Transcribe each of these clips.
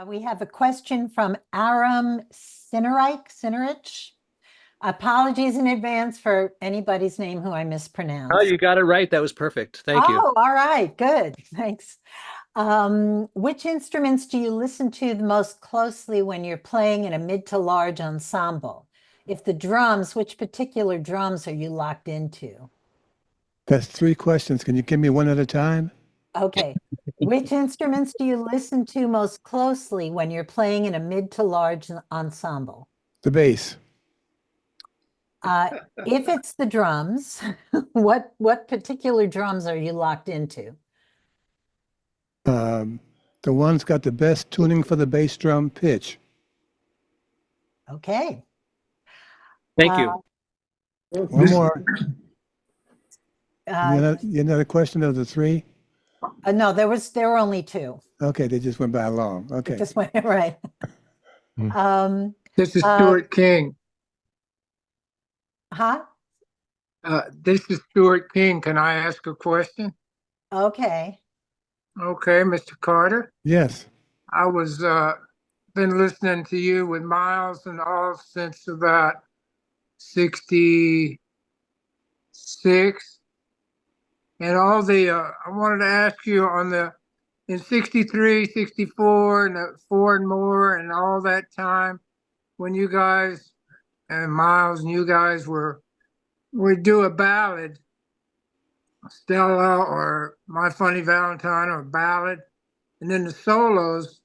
We have a question from Aram Sinerich. Apologies in advance for anybody's name who I mispronounced. Oh, you got it right. That was perfect. Thank you. Oh, all right, good. Thanks. Which instruments do you listen to the most closely when you're playing in a mid to large ensemble? If the drums, which particular drums are you locked into? That's three questions. Can you give me one at a time? Okay. Which instruments do you listen to most closely when you're playing in a mid to large ensemble? The bass. If it's the drums, what particular drums are you locked into? The one's got the best tuning for the bass drum pitch. Okay. Thank you. One more. Uh, Another question of the three? no, there were only two. Okay, they just went by long. It Okay. just went right. This is Stuart King. Huh? This is Stuart King. Can I ask a question? Okay. Okay, Mr. Carter. Yes. I was been listening to you with Miles and all since about 66. And all the I wanted to ask you on the in 63, 64, and the four and more and all that time when you guys and Miles and you guys would do a ballad, Stella or My Funny Valentine or ballad, and then the solos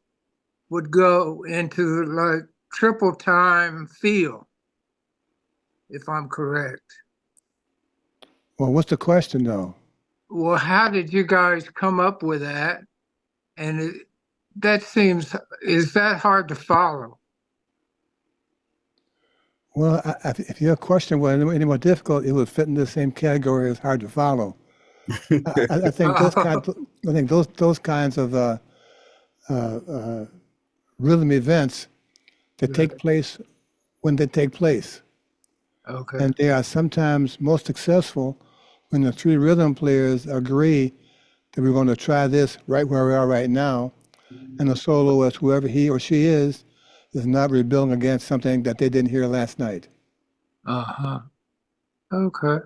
would go into like triple time feel, if I'm correct. Well, what's the question though? Well, how did you guys come up with that? And that seems, is that hard to follow? Well, if your question were any more difficult, it would fit in the same category as hard to follow. I think those kinds of rhythm events that take place when they take place, Okay. and they are sometimes most successful when the three rhythm players agree that we're going to try this right where we are right now, and the soloist, whoever he or she is not rebelling against something that they didn't hear last night. Uh-huh. Okay.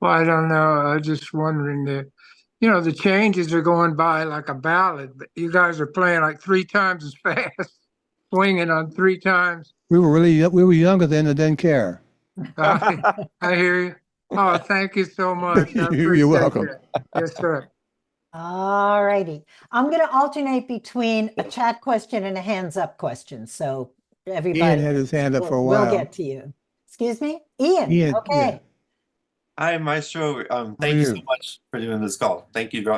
Well, I don't know. I was just wondering the changes are going by like a ballad, but you guys are playing like three times as fast, swinging on three times. We were younger then and didn't care. I hear you. Oh, thank you so much. I You're appreciate welcome. that. Yes, sir. All righty. I'm going to alternate between a chat question and a hands up question. So everybody Ian had his hand up for a we'll while. get to you. Excuse me? Ian. Ian, Okay. yeah. Hi, Maestro. Thank are you so you? much for doing this call. Thank you. You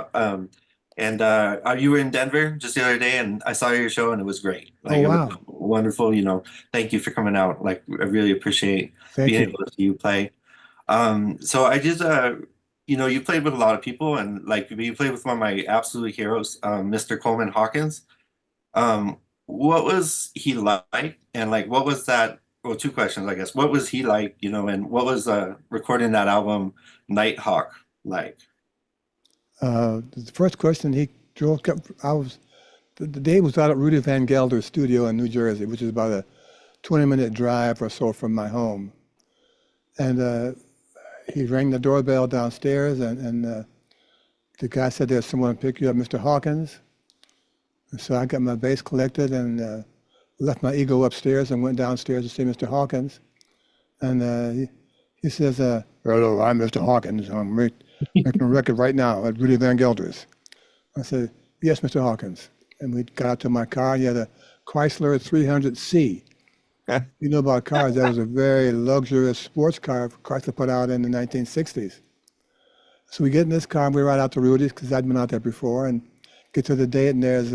were in Denver just the other day, and I saw your show, and it was great. Like, Oh, wow. it was wonderful. Thank you for coming out. Like, I really appreciate Thank being you. able to see you play. So I just, you played with a lot of people, and like you played with one of my absolute heroes, Mr. Coleman Hawkins. What was he like? And like, what was that? Well, two questions, I guess. What was he like, and what was recording that album Nighthawk like? The first question he drove, the day was out at Rudy Van Gelder's studio in New Jersey, which is about a 20-minute drive or so from my home. And he rang the doorbell downstairs, and the guy said, "There's someone to pick you up, Mr. Hawkins." And so I got my bass collected and left my ego upstairs and went downstairs to see Mr. Hawkins. And he says, "Hello, I'm Mr. Hawkins. I'm making a record right now at Rudy Van Gelder's." I said, "Yes, Mr. Hawkins." And we got out to my car. He had a Chrysler 300C. You know about cars. That was a very luxurious sports car Chrysler put out in the 1960s. So we get in this car and we ride out to Rudy's because I'd been out there before, and get to the date, and there's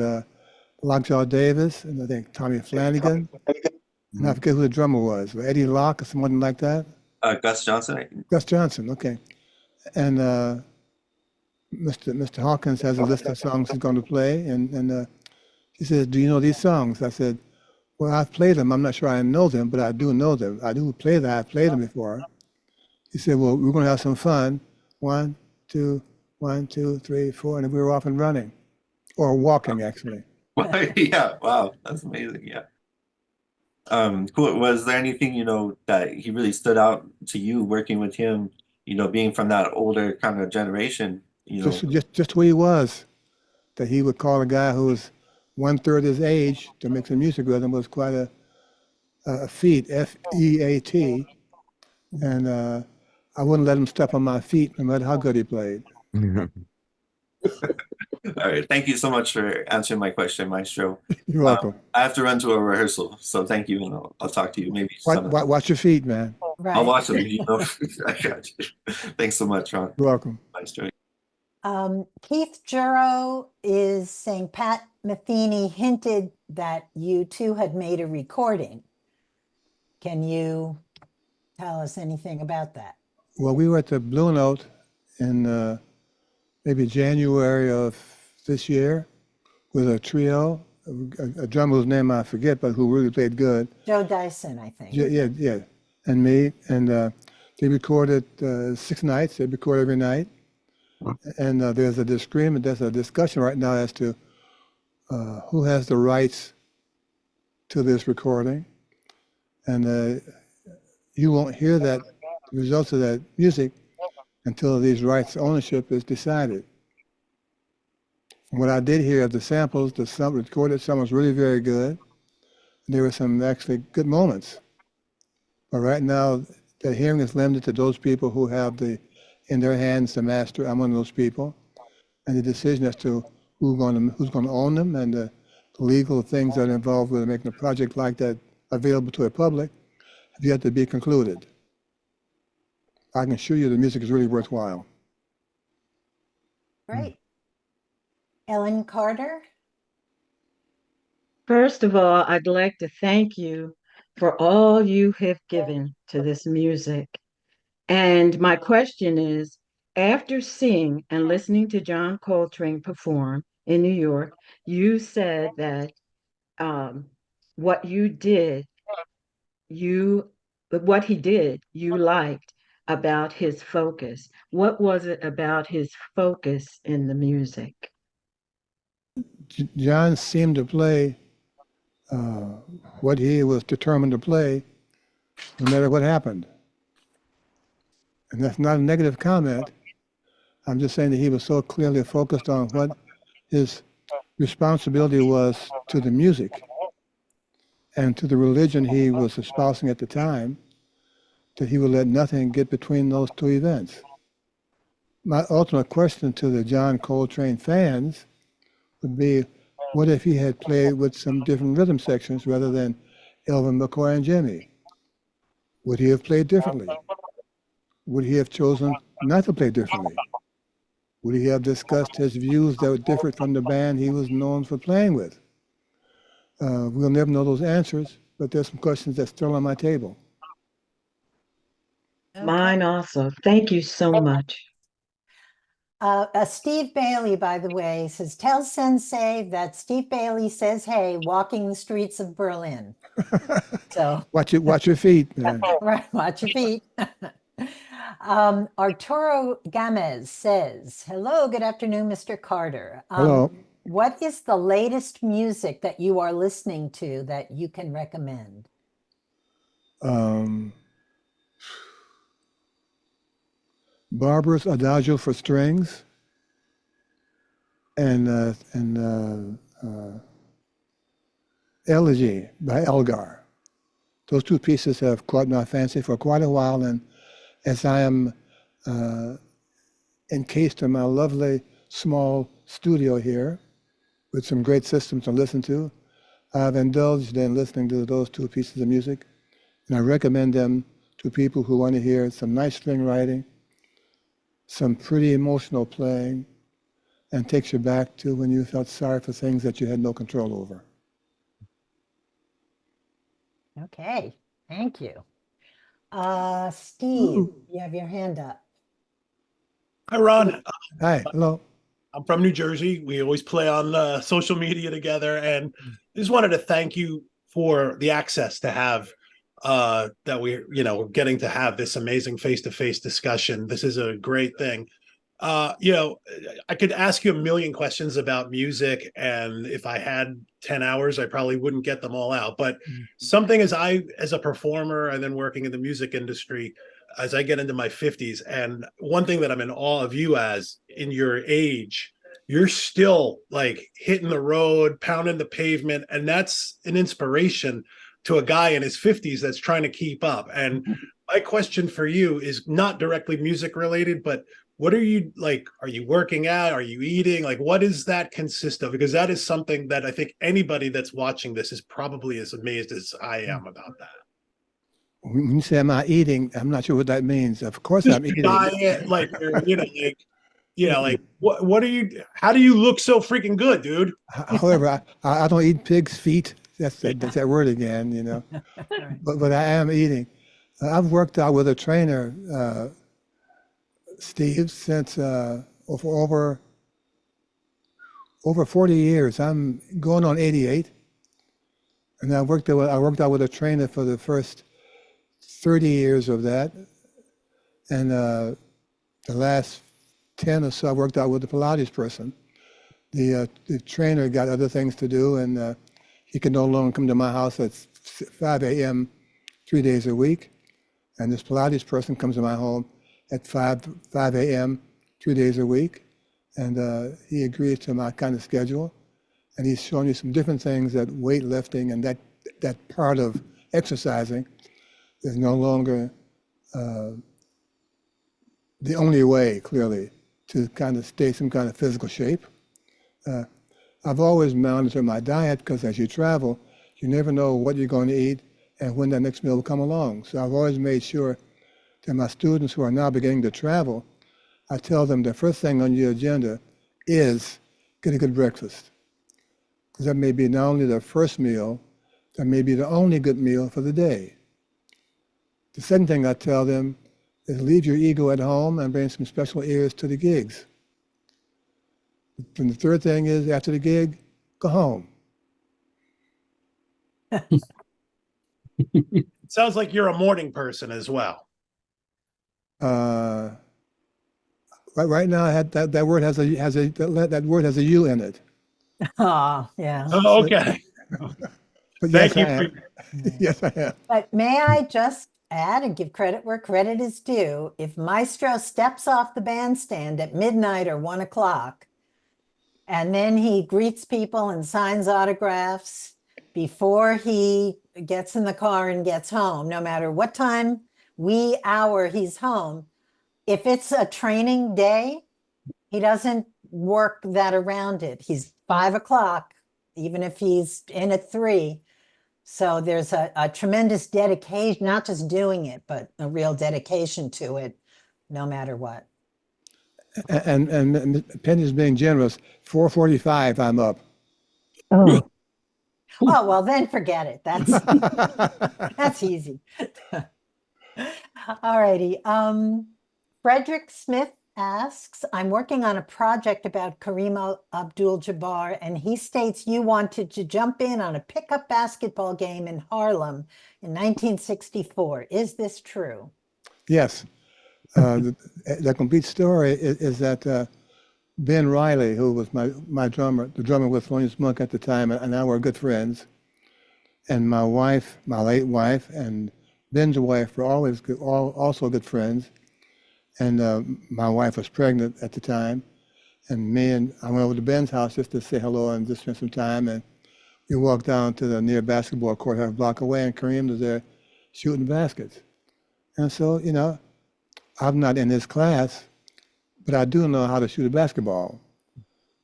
Lockjaw Davis and I think Tommy Flanagan. And I forget who the drummer was, Eddie Locke or someone like that. Gus Johnson. Gus Johnson, okay. And Mr. Hawkins has a list of songs he's going to play, and he says, "Do you know these songs?" I said, "Well, I've played them. I'm not sure I know them, but I do know them. I do play that. I've played them before." He said, "Well, we're going to have some fun. 1, 2, 1, 2, 3, 4," and we were off and running, or walking actually. Yeah, wow, that's amazing. Yeah. Cool. Was there anything, that he really stood out to you working with him, being from that older kind of generation, Just who he was, that he would call a guy who was one-third his age to make some music with him was quite a feat, F-E-A-T. And I wouldn't let him step on my feet no matter how good he played. All right. Thank you so much for answering my question, Maestro. You're welcome. I have to run to a rehearsal, so thank you, and I'll talk to you maybe some. Watch your feet, man. I'll Right. watch them. I got you. Thanks so much, Ron. You're welcome. Maestro. Keith Juro is saying Pat Metheny hinted that you two had made a recording. Can you tell us anything about that? Well, we were at the Blue Note in maybe January of this year with a trio, a drummer whose name I forget, but who really played good. Joe Dyson, I think. Yeah, and me. And they recorded 6 nights. They record every night. And there's a discussion right now as to who has the rights to this recording. And you won't hear the results of that music until these rights ownership is decided. From what I did hear of the samples, some recorded, some was really very good. There were some actually good moments. But right now, the hearing is limited to those people who have in their hands the master. I'm one of those people. And the decision as to who's going to own them and the legal things that are involved with making a project like that available to the public have yet to be concluded. I can assure you the music is really worthwhile. Great. Ellen Carter? First of all, I'd like to thank you for all you have given to this music. And my question is, after seeing and listening to John Coltrane perform in New York, you said that what he did, you liked about his focus. What was it about his focus in the music? John seemed to play what he was determined to play, no matter what happened. And that's not a negative comment. I'm just saying that he was so clearly focused on what his responsibility was to the music and to the religion he was espousing at the time, that he would let nothing get between those two events. My ultimate question to the John Coltrane fans would be, what if he had played with some different rhythm sections rather than Elvin, McCoy, and Jimmy? Would he have played differently? Would he have chosen not to play differently? Would he have discussed his views that were different from the band he was known for playing with? We'll never know those answers, but there's some questions that's still on my table. Okay. Mine also. Thank you so much. Steve Bailey, by the way, says, tell Sensei that Steve Bailey says, hey, walking the streets of Berlin. So Watch your feet, man. right, watch your feet. Arturo Gamez says, hello, good afternoon, Mr. Carter. Hello. What is the latest music that you are listening to that you can recommend? Barber's Adagio for Strings and Elegy by Elgar. Those two pieces have caught my fancy for quite a while, and as I am encased in my lovely small studio here with some great systems to listen to, I've indulged in listening to those two pieces of music, and I recommend them to people who want to hear some nice string writing, some pretty emotional playing, and takes you back to when you felt sorry for things that you had no control over. Okay, thank you. Steve, you have your hand up. Hi, Ron. Hi, hello. I'm from New Jersey. We always play on social media together, and I just wanted to thank you for the access to have that we're getting to have this amazing face-to-face discussion. This is a great thing. You know, I could ask you a million questions about music, and if I had 10 hours, I probably wouldn't get them all out. But something as a performer and then working in the music industry, as I get into my 50s, and one thing that I'm in awe of you as in your age, you're still like hitting the road, pounding the pavement, and that's an inspiration to a guy in his 50s that's trying to keep up. And my question for you is not directly music related, but what are you like? Are you working out? Are you eating? Like, what does that consist of? Because that is something that I think anybody that's watching this is probably as amazed as I am about that. When you say am I eating, I'm not sure what that means. Of course Just I'm eating. diet, like, what are you? How do you look so freaking good, dude? However, I don't eat pig's feet. That's that word again, you know. But I am eating. I've worked out with a trainer, Steve, since over 40 years. I'm going on 88, and I worked out with a trainer for the first 30 years of that, and the last 10 or so I worked out with a Pilates person. The trainer got other things to do, and he could no longer come to my house at 5 a.m. 3 days a week, and this Pilates person comes to my home at 5 a.m. 2 days a week, and he agrees to my kind of schedule, and he's showing me some different things that weightlifting and that part of exercising is no longer the only way, clearly, to kind of stay some kind of physical shape. I've always monitored my diet because as you travel, you never know what you're going to eat and when that next meal will come along. So I've always made sure that my students who are now beginning to travel, I tell them the first thing on your agenda is get a good breakfast. Because that may be not only the first meal, that may be the only good meal for the day. The second thing I tell them is leave your ego at home and bring some special ears to the gigs. And the third thing is after the gig, go home. Sounds like you're a morning person as well. Right now, that word has a U in it. Oh, yeah. Oh, okay. But Thank yes, I you. am. Yes, I am. But may I just add and give credit where credit is due? If Maestro steps off the bandstand at midnight or 1 o'clock, and then he greets people and signs autographs before he gets in the car and gets home, no matter what time, hour he's home, if it's a training day, he doesn't work that around it. He's 5 o'clock, even if he's in at 3. So there's a tremendous dedication, not just doing it, but a real dedication to it, no matter what. And Penny's being generous. 4:45, I'm up. Oh. Oh, well, then forget it. That's easy. All righty. Frederick Smith asks, I'm working on a project about Kareem Abdul-Jabbar, and he states you wanted to jump in on a pickup basketball game in Harlem in 1964. Is this true? Yes. The complete story is that Ben Riley, who was my drummer, the drummer with Thelonious Monk at the time, and I were good friends. And my wife, my late wife, and Ben's wife were always good, also good friends. And my wife was pregnant at the time. And I went over to Ben's house just to say hello and just spend some time. And we walked down to the near basketball court half a block away, and Kareem was there shooting baskets. And so, you know, I'm not in his class, but I do know how to shoot a basketball.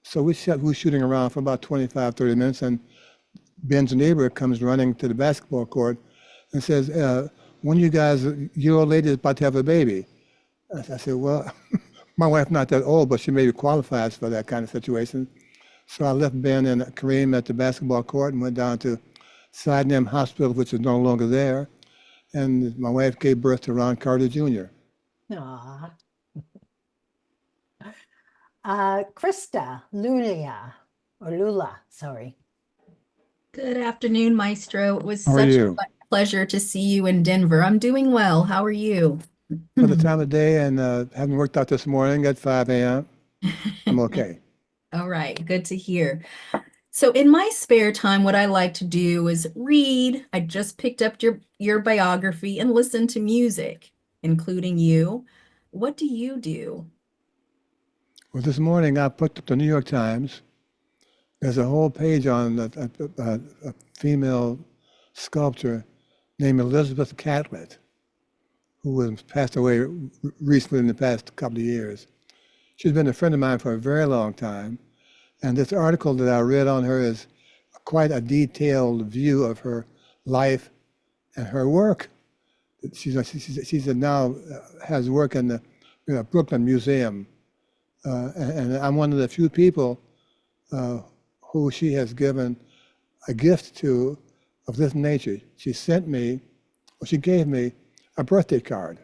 So we were shooting around for about 25, 30 minutes, and Ben's neighbor comes running to the basketball court and says, one of you guys, your old lady is about to have a baby. I said, well, my wife's not that old, but she maybe qualifies for that kind of situation. So I left Ben and Kareem at the basketball court and went down to Sydenham Hospital, which is no longer there. And my wife gave birth to Ron Carter Jr. Aw. Krista Lula, sorry. Good afternoon, Maestro. It was How are such you? a pleasure to see you in Denver. I'm doing well. How are you? for the time of day, and having worked out this morning at 5 a.m., I'm okay. All right, good to hear. So in my spare time, what I like to do is read. I just picked up your biography and listen to music, including you. What do you do? Well, this morning I picked up the New York Times. There's a whole page on a female sculptor named Elizabeth Catlett, who has passed away recently in the past couple of years. She's been a friend of mine for a very long time. And this article that I read on her is quite a detailed view of her life and her work. She's now has work in the Brooklyn Museum. And I'm one of the few people who she has given a gift to of this nature. She gave me a birthday card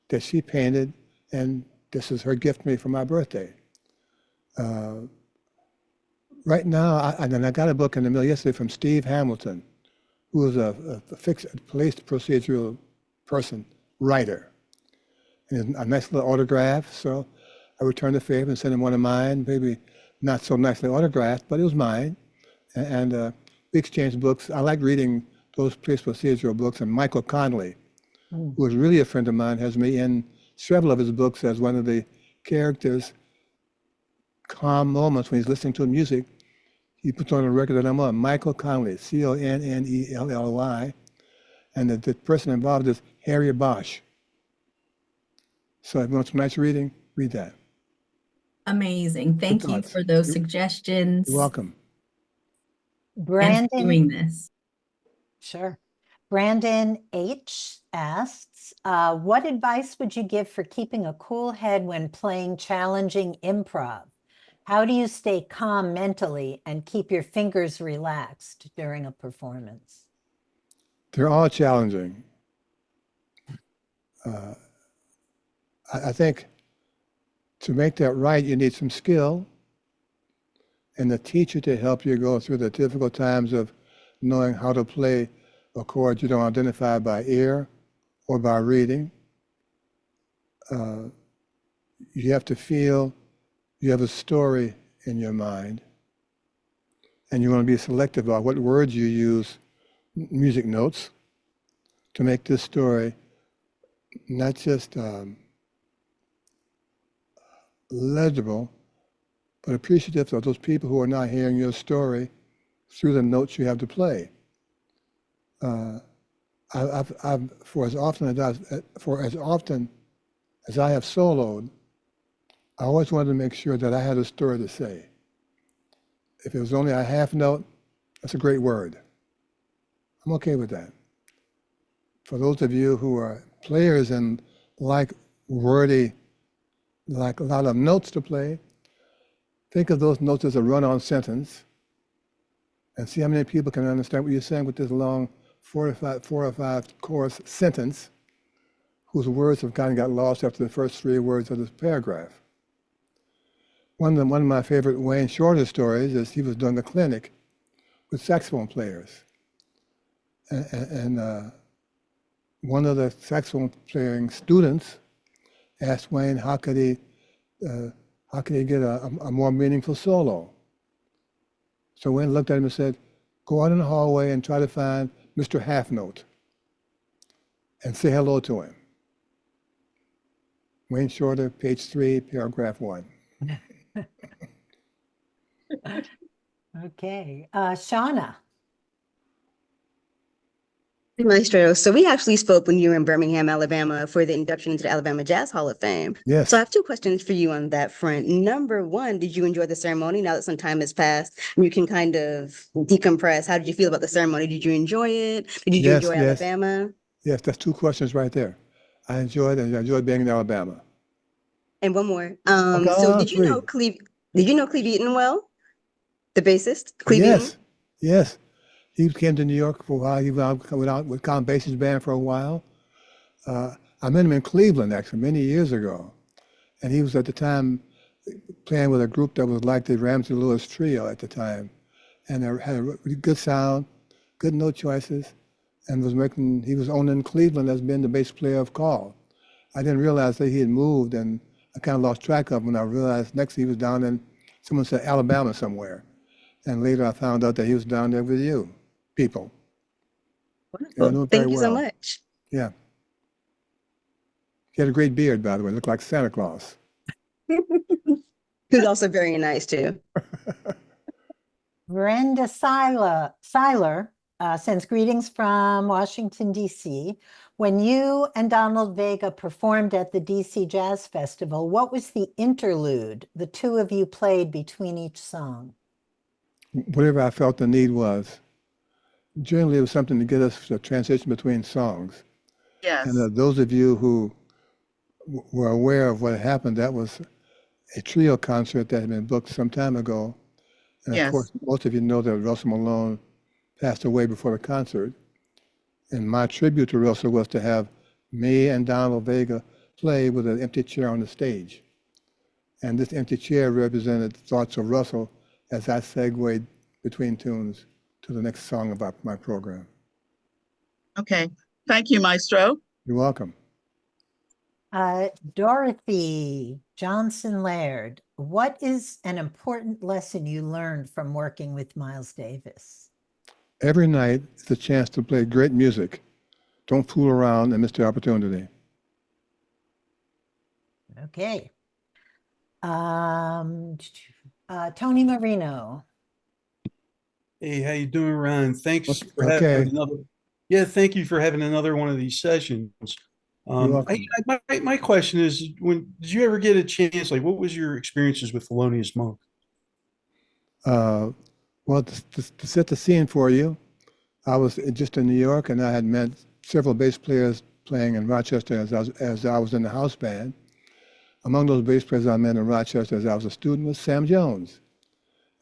that she painted, and this is her gift to me for my birthday. Right now, I got a book in the mail yesterday from Steve Hamilton, who is a police procedural person, writer. And a nice little autograph, so I returned the favor and sent him one of mine, maybe not so nicely autographed, but it was mine. And we exchanged books. I like reading those police procedural books, and Michael Connelly, who is really a friend of mine, has me in several of his books as one of the characters' calm moments when he's listening to music. He puts on a record that I'm on, Michael Connelly, Connelly, and the person involved is Harry Bosch. So if you want some nice reading, read that. Amazing. Thank you thoughts. for those suggestions. You're welcome. And for Brandon, doing this. sure. Brandon H. asks, what advice would you give for keeping a cool head when playing challenging improv? How do you stay calm mentally and keep your fingers relaxed during a performance? They're all challenging. I think to make that right, you need some skill and a teacher to help you go through the difficult times of knowing how to play a chord you don't identify by ear or by reading. You have to feel you have a story in your mind, and you want to be selective about what words you use, music notes, to make this story not just legible, but appreciative of those people who are not hearing your story through the notes you have to play. For as often as I have soloed, I always wanted to make sure that I had a story to say. If it was only a half note, that's a great word. I'm okay with that. For those of you who are players and like wordy, like a lot of notes to play, think of those notes as a run-on sentence and see how many people can understand what you're saying with this long 4 or 5 chorus sentence whose words have kind of got lost after the first 3 words of this paragraph. One of my favorite Wayne Shorter stories is he was doing a clinic with saxophone players. And one of the saxophone playing students asked Wayne how could he get a more meaningful solo. So Wayne looked at him and said, go out in the hallway and try to find Mr. Half Note and say hello to him. Wayne Shorter, page 3, paragraph 1. Okay, Shauna. Maestro, so we actually spoke when you were in Birmingham, Alabama for the induction into the Alabama Jazz Hall of Fame. Yes. So I have 2 questions for you on that front. Number 1, did you enjoy the ceremony now that some time has passed? You can kind of decompress. How did you feel about the ceremony? Did you enjoy it? Did you Yes, enjoy yes. Alabama? Yes, that's 2 questions right there. I enjoyed being in Alabama. And one more. Okay, So did you 3. know Cleve Eaton well? The bassist? Cleve Yes, Eaton? yes. He came to New York for a while. He went out with Count Basie's band for a while. I met him in Cleveland, actually, many years ago. And he was at the time playing with a group that was like the Ramsey Lewis Trio at the time. And they had a really good sound, good note choices, and he was on in Cleveland as being the bass player of Call. I didn't realize that he had moved, and I kind of lost track of him when I realized next he was down in, someone said Alabama somewhere. And later I found out that he was down there with you people. Yeah, I know Wonderful. him very Thank you so well. much. Yeah. He had a great beard, by the way, looked like Santa Claus. Who's also very nice too. Brenda Seiler sends greetings from Washington, D.C. When you and Donald Vega performed at the D.C. Jazz Festival, what was the interlude the two of you played between each song? Whatever I felt the need was. Generally, it was something to get us to transition between songs. Yes. And those of you who were aware of what happened, that was a trio concert that had been booked some time ago. And of Yes. course, most of you know that Russell Malone passed away before the concert. And my tribute to Russell was to have me and Donald Vega play with an empty chair on the stage. And this empty chair represented thoughts of Russell as I segued between tunes to the next song of my program. Okay. Thank you, Maestro. You're welcome. Dorothy Johnson Laird, what is an important lesson you learned from working with Miles Davis? Every night is a chance to play great music. Don't fool around and miss the opportunity. Okay. Tony Marino. Hey, how you doing, Ron? Thanks for Okay. having another. Yeah, thank you for having another one of these sessions. You're welcome. My question is, did you ever get a chance? Like, what was your experiences with Thelonious Monk? Well, to set the scene for you, I was just in New York, and I had met several bass players playing in Rochester as I was in the house band. Among those bass players I met in Rochester as I was a student was Sam Jones,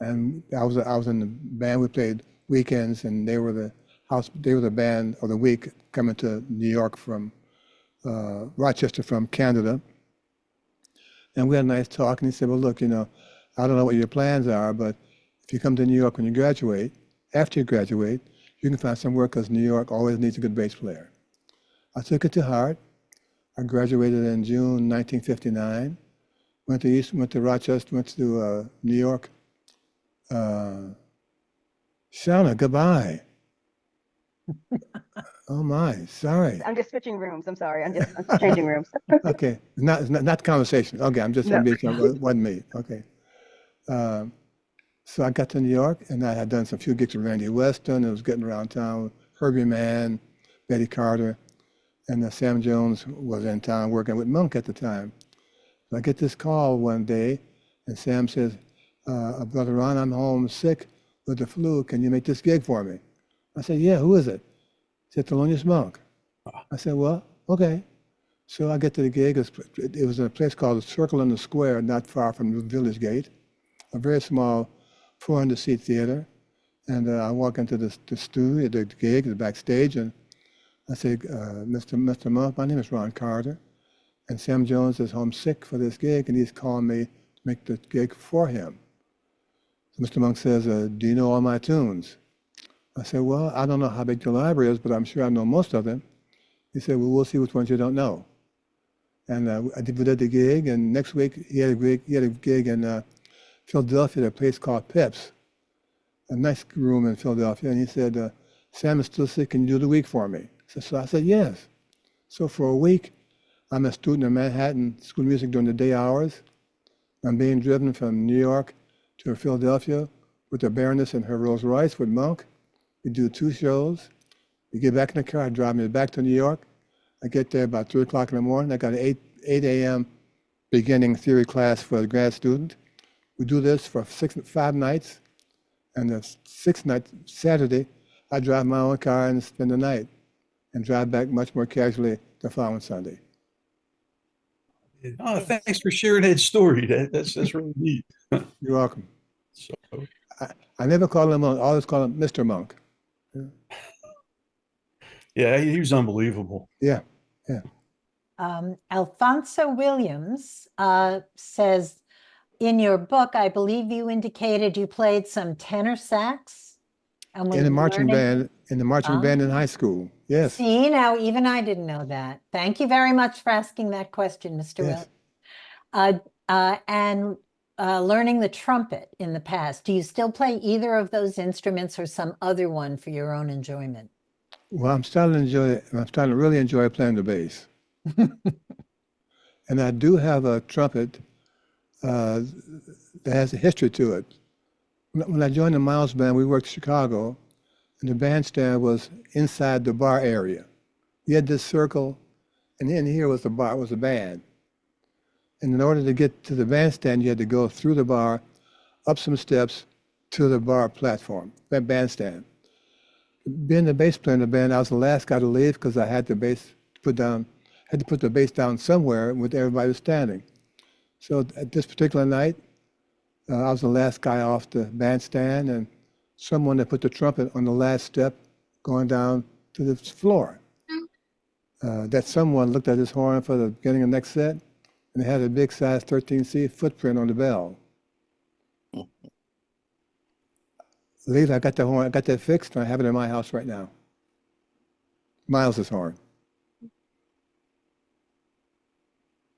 and I was in the band. We played weekends, and they were the band of the week coming to New York from Rochester from Canada. And we had a nice talk, and he said, well, look, I don't know what your plans are, but if you come to New York when you graduate, after you graduate, you can find some work because New York always needs a good bass player. I took it to heart. I graduated in June 1959, went to Rochester, went to New York. Shauna, goodbye. Oh my, sorry. I'm just switching rooms. I'm sorry. I'm changing rooms. Okay, it's not the conversation. Okay, I'm just being it wasn't me. Okay. So I got to New York, and I had done some few gigs with Randy Weston. I was getting around town, Herbie Mann, Betty Carter, and Sam Jones was in town working with Monk at the time. So I get this call one day, and Sam says, Brother Ron, I'm home sick with the flu. Can you make this gig for me? I said, yeah, who is it? He said, Thelonious Monk. I said, well, okay. So I get to the gig. It was in a place called the Circle in the Square, not far from the Village Gate, a very small 400-seat theater. And I walk into the studio, the gig, the backstage, and I say, Mr. Monk, my name is Ron Carter, and Sam Jones is homesick for this gig, and he's calling me to make the gig for him. So Mr. Monk says, do you know all my tunes? I said, well, I don't know how big the library is, but I'm sure I know most of them. He said, well, we'll see which ones you don't know. And we did the gig, and next week he had a gig in Philadelphia at a place called Pips, a nice room in Philadelphia, and he said, Sam is still sick, can you do the week for me? So I said, yes. So for a week, I'm a student in Manhattan School of Music during the day hours. I'm being driven from New York to Philadelphia with the Baroness and her Rolls Royce with Monk. We do 2 shows. We get back in the car, drive me back to New York. I get there about 3 o'clock in the morning. I got an 8 a.m. beginning theory class for the grad student. We do this for 5 nights. And the 6th night, Saturday, I drive my own car and spend the night and drive back much more casually the following Sunday. Oh, thanks for sharing that story. That's really neat. You're welcome. So, I never call him Monk. I always call him Mr. Monk. yeah, he was unbelievable. Yeah. Alfonso Williams says, in your book, I believe you indicated you played some tenor sax. And In the was marching learning- band in high school. Yes. See, now even I didn't know that. Thank you very much for asking that question, Mr. Yes. Will. And learning the trumpet in the past, do you still play either of those instruments or some other one for your own enjoyment? Well, I'm starting to really enjoy playing the bass. And I do have a trumpet that has a history to it. When I joined the Miles Band, we worked in Chicago, and the bandstand was inside the bar area. You had this circle, and in here was the bar, was the band. And in order to get to the bandstand, you had to go through the bar, up some steps to the bar platform, that bandstand. Being the bass player in the band, I was the last guy to leave because I had the bass put the bass down somewhere with everybody standing. So at this particular night, I was the last guy off the bandstand, and someone that put the trumpet on the last step going down to the floor. That someone looked at his horn for the beginning of the next set, and it had a big size 13C footprint on the bell. Later, I got the horn, I got that fixed, and I have it in my house right now. Miles's horn.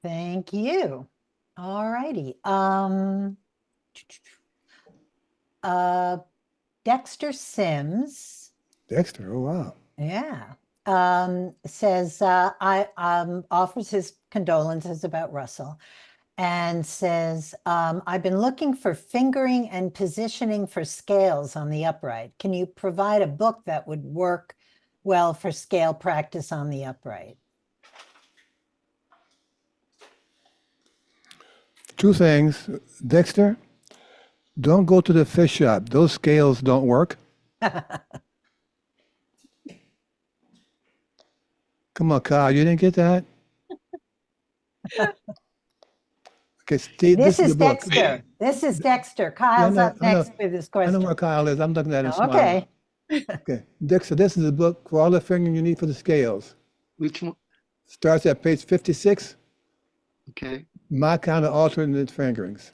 Thank you. All righty. Dexter Sims, Dexter, oh wow. yeah, says offers his condolences about Russell, and says I've been looking for fingering and positioning for scales on the upright. Can you provide a book that would work well for scale practice on the upright? Two things, Dexter, don't go to the fish shop. Those scales don't work. Come on, Kyle, you didn't get that? Okay, Steve, This is the book. Dexter. This is Dexter. Kyle's know- up I know- next with his I know question. where Kyle is. I'm looking at him smiling. Okay. Okay, Dexter, this is the book for all the fingering you need for the scales. Which one? Starts at page 56. Okay. My kind of alternate fingerings.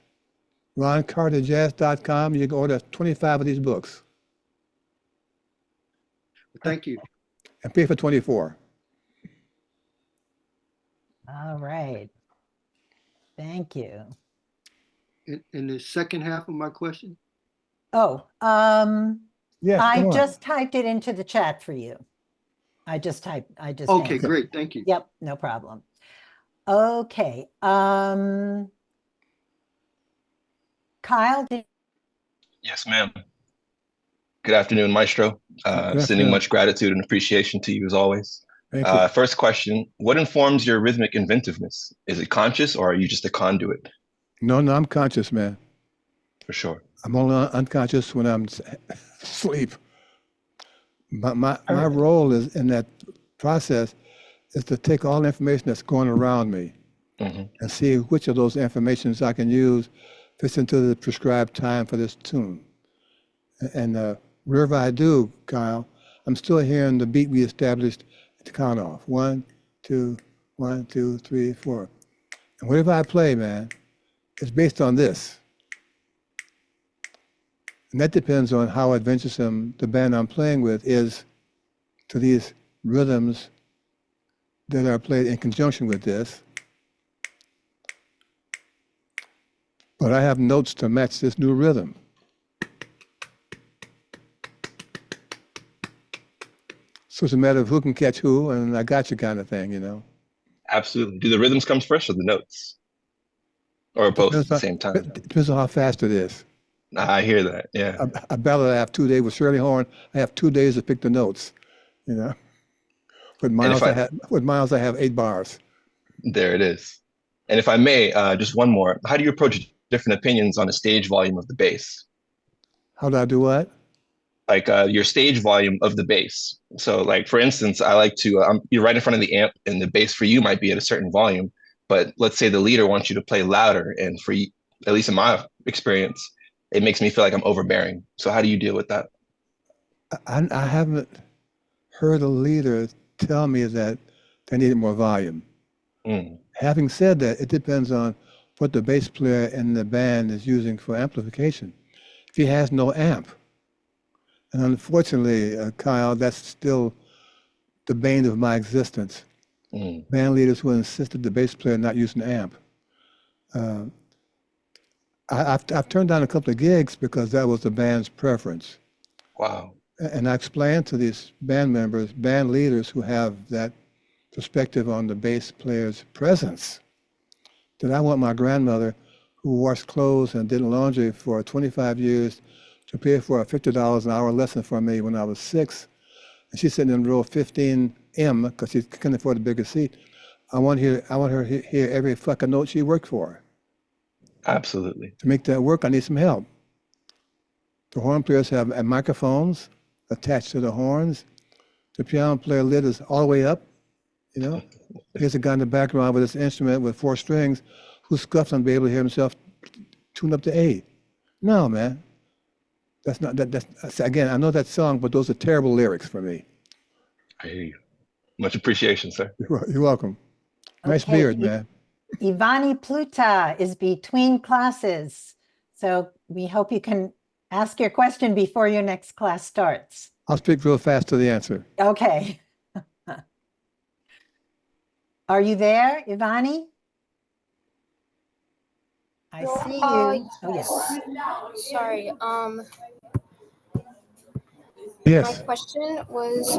RonCarterJazz.com. You can order 25 of these books Thank you. and pay for 24. All right. Thank you. In the second half of my question, Oh, Yes, I come on. just typed it into the chat for you. I just okay, answered. great. Thank you. Yep, no problem. Okay, Kyle, Yes, ma'am. Good afternoon, Maestro. Sending afternoon. much gratitude and appreciation to you as always. Thank you. First question, what informs your rhythmic inventiveness? Is it conscious or are you just a conduit? No, I'm conscious, man. For sure. I'm only unconscious when I'm asleep. My role is in that process is to take all the information that's going around me Mhm. and see which of those informations I can use fits into the prescribed time for this tune. And wherever I do, Kyle, I'm still hearing the beat we established to count off. 1, 2, 1, 2, 3, 4. And whatever I play, man, it's based on this. And that depends on how adventuresome the band I'm playing with is to these rhythms that are played in conjunction with this. But I have notes to match this new rhythm. So it's a matter of who can catch who, and I got you kind of thing, you know. Absolutely. Do the rhythms come first or the notes? Or both at the same time? It depends on how fast it is. I hear that. Yeah. A ballad I have 2 days with Shirley Horn, I have 2 days to pick the notes, you know. With Miles, I have 8 bars. There it is. And if I may, just one more. How do you approach different opinions on the stage volume of the bass? How do I do what? Like your stage volume of the bass. So like, for instance, I like to, you're right in front of the amp and the bass for you might be at a certain volume, but let's say the leader wants you to play louder. And for you, at least in my experience, it makes me feel like I'm overbearing. So how do you deal with that? I haven't heard a leader tell me that they needed more volume. Mm. Having said that, it depends on what the bass player in the band is using for amplification. If he has no amp, And unfortunately, Kyle, that's still the bane of my existence. Band leaders who insisted the bass player not use an amp. I've turned down a couple of gigs because that was the band's preference. Wow. And I explained to these band members, band leaders who have that perspective on the bass player's presence, that I want my grandmother, who washed clothes and did laundry for 25 years, to pay for a $50 an hour lesson for me when I was 6. And she's sitting in row 15M because she couldn't afford a bigger seat. I want her to hear every fucking note she worked for. Absolutely. To make that work, I need some help. The horn players have microphones attached to the horns. The piano player lid is all the way up, you know. Here's a guy in the background with this instrument with 4 strings who's scuffed and be able to hear himself tune up to A. No, man. That's not, that's, again, I know that song, but those are terrible lyrics for me. I hear you. Much appreciation, sir. You're welcome. Nice Okay, beard, man. Ivani Pluta is between classes. So we hope you can ask your question before your next class starts. I'll speak real fast to the answer. Okay. Are you there, Ivani? I see you. Oh, yes. Sorry. Yes. My question was,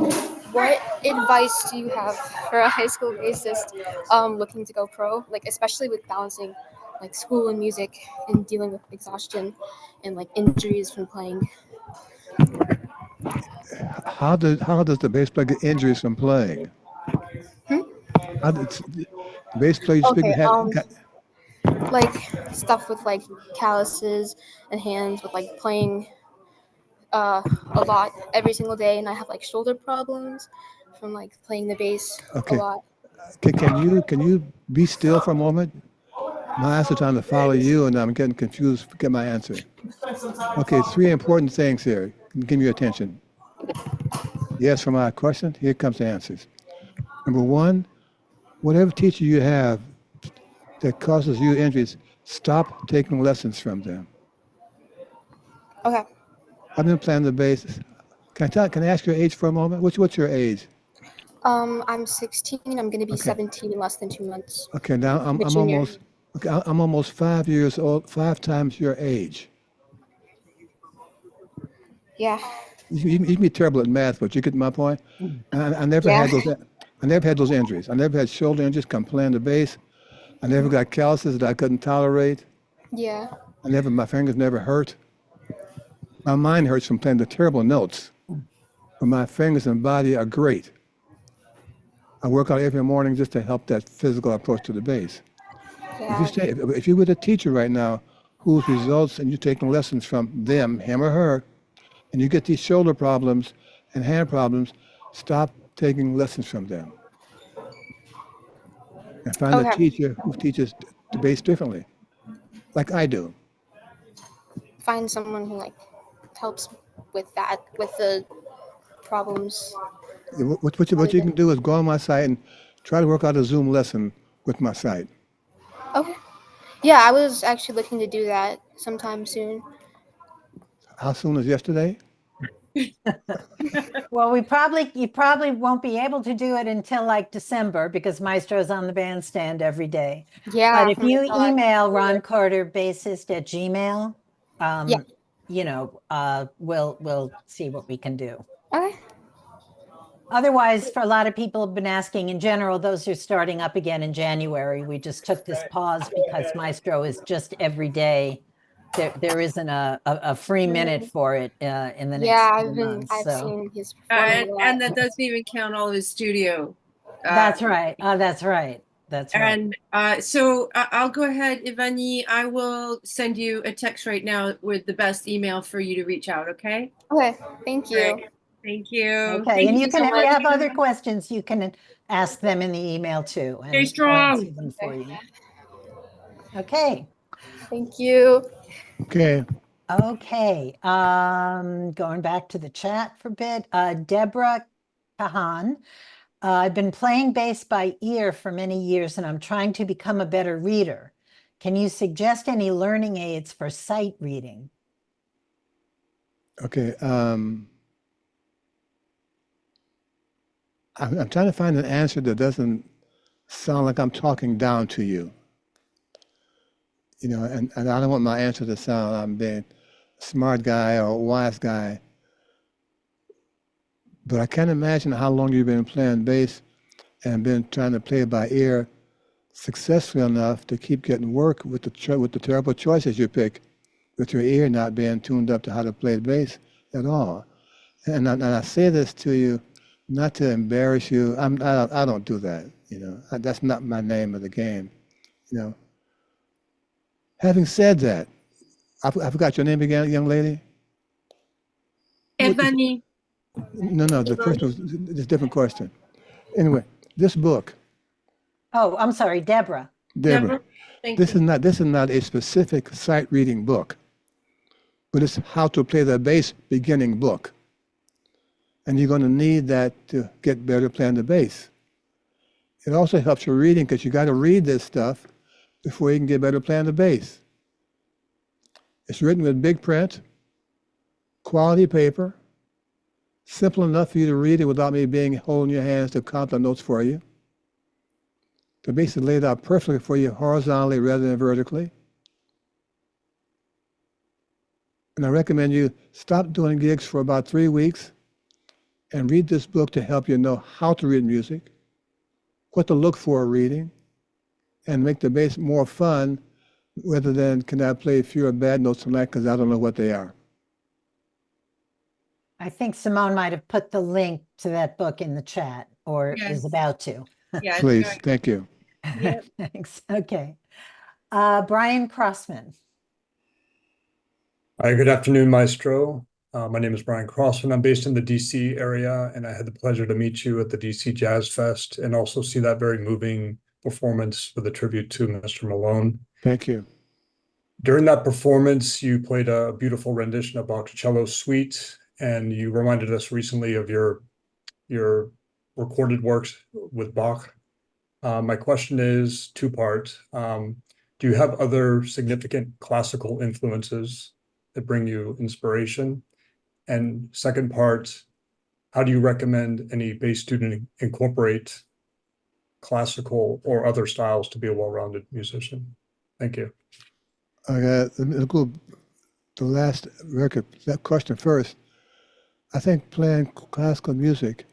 what advice do you have for a high school bassist looking to go pro, like especially with balancing like school and music and dealing with exhaustion and like injuries from playing? How does the bass player get injuries from playing? How does the bass player Okay, like stuff with like calluses and hands with like playing a lot every single day, and I have like shoulder problems from like playing the bass Okay. a lot. Can you be still for a moment? My eyes are trying to follow you, and I'm getting confused. Forget my answer. Okay, 3 important things here. Give me your attention. Yes, for my question. Here comes the answers. Number 1, whatever teacher you have that causes you injuries, stop taking lessons from them. Okay. I've been playing the bass. Can I ask your age for a moment? What's your age? I'm 16. I'm gonna be Okay. 17 in less than 2 months. Okay, now I'm A junior. almost 5 years old, 5 times your age. Yeah. You can be terrible at math, but you get my point. I never Yeah. had those. I never had those injuries. I never had shoulder injuries. Come playing the bass. I never got calluses that I couldn't tolerate. Yeah. My fingers never hurt. My mind hurts from playing the terrible notes, but my fingers and body are great. I work out every morning just to help that physical approach to the bass. Yeah. If you were the teacher right now, whose results and you're taking lessons from them, him or her, and you get these shoulder problems and hand problems, stop taking lessons from them. And find a Okay. teacher who teaches the bass differently, like I do. Find someone who like helps with that, with the problems. What you can do is go on my site and try to work out a Zoom lesson with my site. Okay. Yeah, I was actually looking to do that sometime soon. How soon is yesterday? Well, you probably won't be able to do it until like December because Maestro's on the bandstand every day. Yeah. But if oh my you God. email Ron Carter Bassist at Gmail, Yeah. you know, we'll see what we can do. Okay. Otherwise, for a lot of people have been asking in general, those are starting up again in January. We just took this pause because Maestro is just every day. There isn't a free minute for it in the next Yeah, few months. I've So seen his performing a lot. And that doesn't even count all of his studio. that's right. That's right. That's right. And so I'll go ahead, Ivani. I will send you a text right now with the best email for you to reach out. Okay. Okay. Thank you. Great. Thank you. Okay, Thank and you so can, if you much. have other questions, you can ask them in the email too. And Stay we'll strong. answer them for you. Okay. Thank you. Okay. Okay. Going back to the chat for a bit. Deborah Kahan. I've been playing bass by ear for many years and I'm trying to become a better reader. Can you suggest any learning aids for sight reading? Okay. I'm trying to find an answer that doesn't sound like I'm talking down to you. You know, and I don't want my answer to sound I'm being a smart guy or a wise guy. But I can't imagine how long you've been playing bass and been trying to play by ear successfully enough to keep getting work with the terrible choices you pick, with your ear not being tuned up to how to play the bass at all. And I say this to you not to embarrass you. I don't do that. You know, that's not my name of the game. You know. Having said that, I forgot your name again, young lady. Ebony. No, the first one was a different question. Anyway, this book. Oh, I'm sorry, Deborah. Deborah, Thank this you. is not a specific sight reading book, but it's how to play the bass beginning book. And you're going to need that to get better playing the bass. It also helps your reading because you got to read this stuff before you can get better playing the bass. It's written with big print, quality paper, simple enough for you to read it without me holding your hands to count the notes for you. The bass is laid out perfectly for you horizontally rather than vertically. And I recommend you stop doing gigs for about 3 weeks and read this book to help you know how to read music, what to look for reading, and make the bass more fun rather than can I play fewer bad notes tonight because I don't know what they are. I think Simone might have put the link to that book in the chat or is Yes. about to. Yeah, Please, thank you. Yep. Thanks. Okay. Brian Crossman. Hi, good afternoon, Maestro. My name is Brian Crossman. I'm based in the DC area, and I had the pleasure to meet you at the DC Jazz Fest and also see that very moving performance with a tribute to Mr. Malone. Thank you. During that performance, you played a beautiful rendition of Boccaccio's Suite, and you reminded us recently of your recorded works with Bach. My question is two-part. Do you have other significant classical influences that bring you inspiration? And second part, how do you recommend any bass student incorporate classical or other styles to be a well-rounded musician? Thank you. Let me go the last record, that question first. I think playing classical music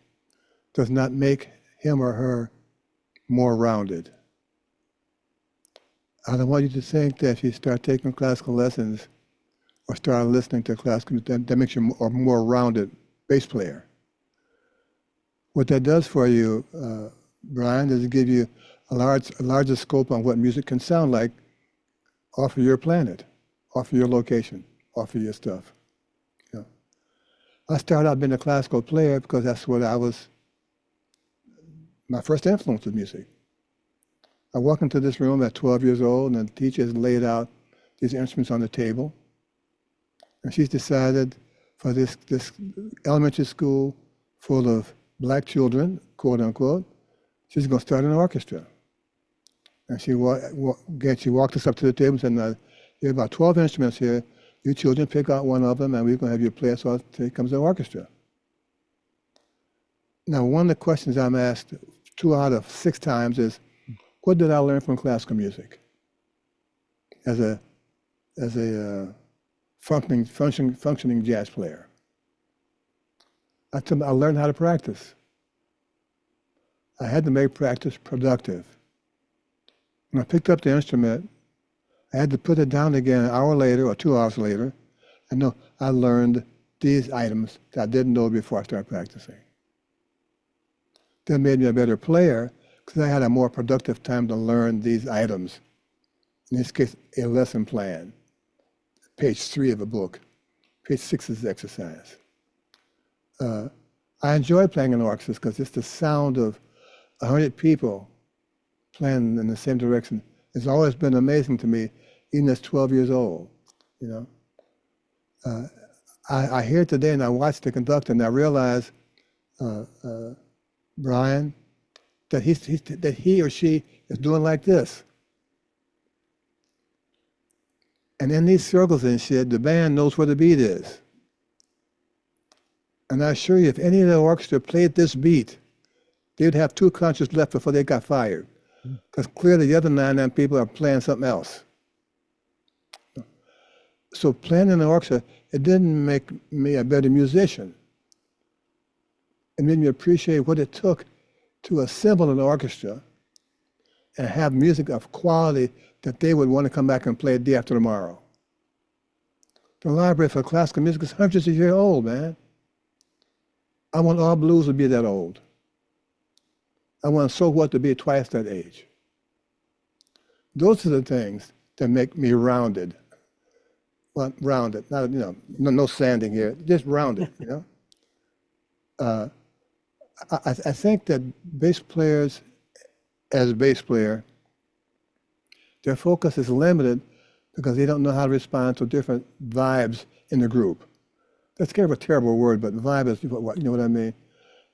does not make him or her more rounded. I don't want you to think that if you start taking classical lessons or start listening to classical music, that makes you a more rounded bass player. What that does for you, Brian, is give you a larger scope on what music can sound like off of your planet, off of your location, off of your stuff. You know. I started out being a classical player because that's what my first influence was music. I walk into this room at 12 years old and the teacher has laid out these instruments on the table. And she's decided for this elementary school full of black children, quote unquote, she's going to start an orchestra. And she walked us up to the table and said, "Now, there are about 12 instruments here. You children pick out one of them and we're going to have you play it so it comes an orchestra." Now, one of the questions I'm asked 2 out of 6 times is, what did I learn from classical music as a functioning jazz player? I learned how to practice. I had to make practice productive. When I picked up the instrument, I had to put it down again an hour later or 2 hours later. I know I learned these items that I didn't know before I started practicing. That made me a better player because I had a more productive time to learn these items. In this case, a lesson plan. Page 3 of a book. Page 6 is the exercise. I enjoy playing in orchestras because it's the sound of 100 people playing in the same direction. It's always been amazing to me, even as 12 years old. You know, I hear it today and I watch the conductor and I realize, Brian, that he or she is doing like this. And in these circles and shit, the band knows where the beat is. And I assure you, if any of the orchestra played this beat they'd have 2 concerts left before they got fired. Because clearly the other 99 people are playing something else. So playing in the orchestra, it didn't make me a better musician. It made me appreciate what it took to assemble an orchestra and have music of quality that they would want to come back and play day after tomorrow. The Library for Classical Music is hundreds of years old, man. I want all blues to be that old. I want So What to be twice that age. Those are the things that make me rounded. Well, rounded, not, no sanding here, just rounded, I think that bass players, as a bass player, their focus is limited because they don't know how to respond to different vibes in the group. That's kind of a terrible word, but vibe is, you know what I mean?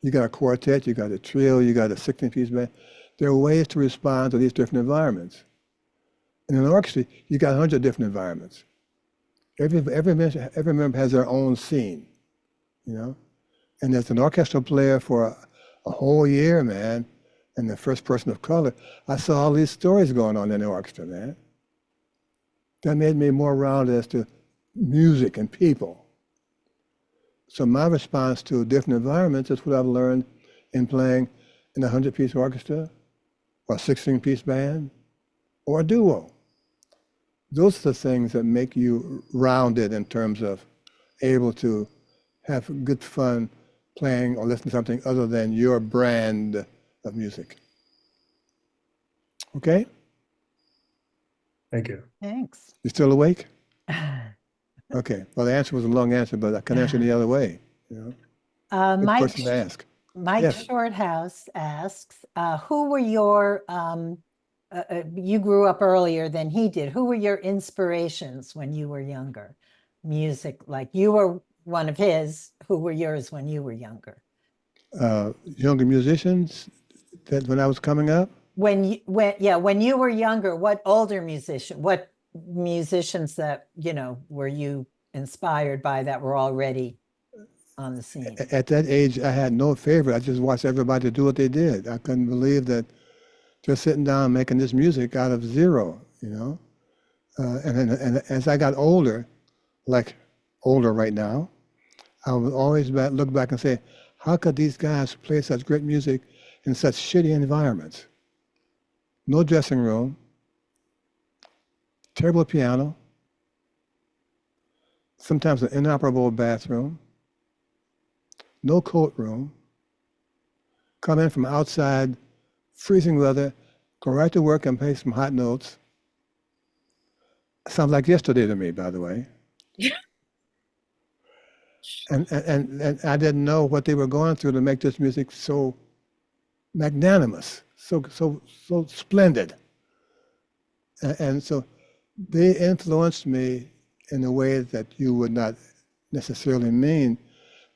You got a quartet, you got a trio, you got a 16-piece band. There are ways to respond to these different environments. In an orchestra, you got 100 different environments. Every member has their own scene, And as an orchestral player for a whole year, man, and the first person of color, I saw all these stories going on in the orchestra, man. That made me more rounded as to music and people. So my response to different environments is what I've learned in playing in a 100-piece orchestra, or a 16-piece band, or a duo. Those are the things that make you rounded in terms of able to have good fun playing or listening to something other than your brand of music. Okay? Thank you. Thanks. You still awake? Okay. Well, the answer was a long answer, but I can answer any other way. Good question to ask. Mike Yes. Shorthouse asks, who were your, you grew up earlier than he did. Who were your inspirations when you were younger? Music, like you were one of his. Who were yours when you were younger? Younger musicians that when I was coming up? When you were younger, what musicians that, were you inspired by that were already on the scene? At that age, I had no favorite. I just watched everybody do what they did. I couldn't believe that they're sitting down making this music out of zero, And as I got older, like older right now, I would always look back and say, how could these guys play such great music in such shitty environments? No dressing room, terrible piano, sometimes an inoperable bathroom, no coat room, come in from outside, freezing weather, go right to work and play some hot notes. Sounds like yesterday to me, by the way. And I didn't know what they were going through to make this music so magnanimous, so splendid. And so they influenced me in a way that you would not necessarily mean.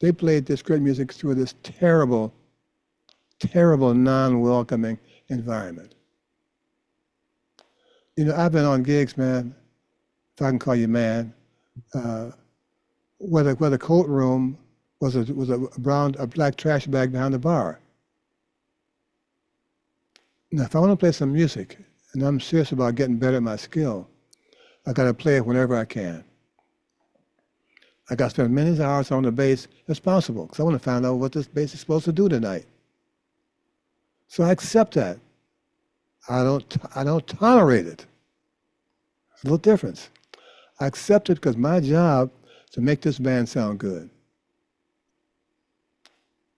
They played this great music through this terrible, terrible, non-welcoming environment. I've been on gigs, man, if I can call you man, where the coat room was a black trash bag behind the bar. Now, if I want to play some music, and I'm serious about getting better at my skill, I got to play it whenever I can. I got to spend many hours on the bass as possible, because I want to find out what this bass is supposed to do tonight. So I accept that. I don't tolerate it. It's a little difference. I accept it because my job is to make this band sound good.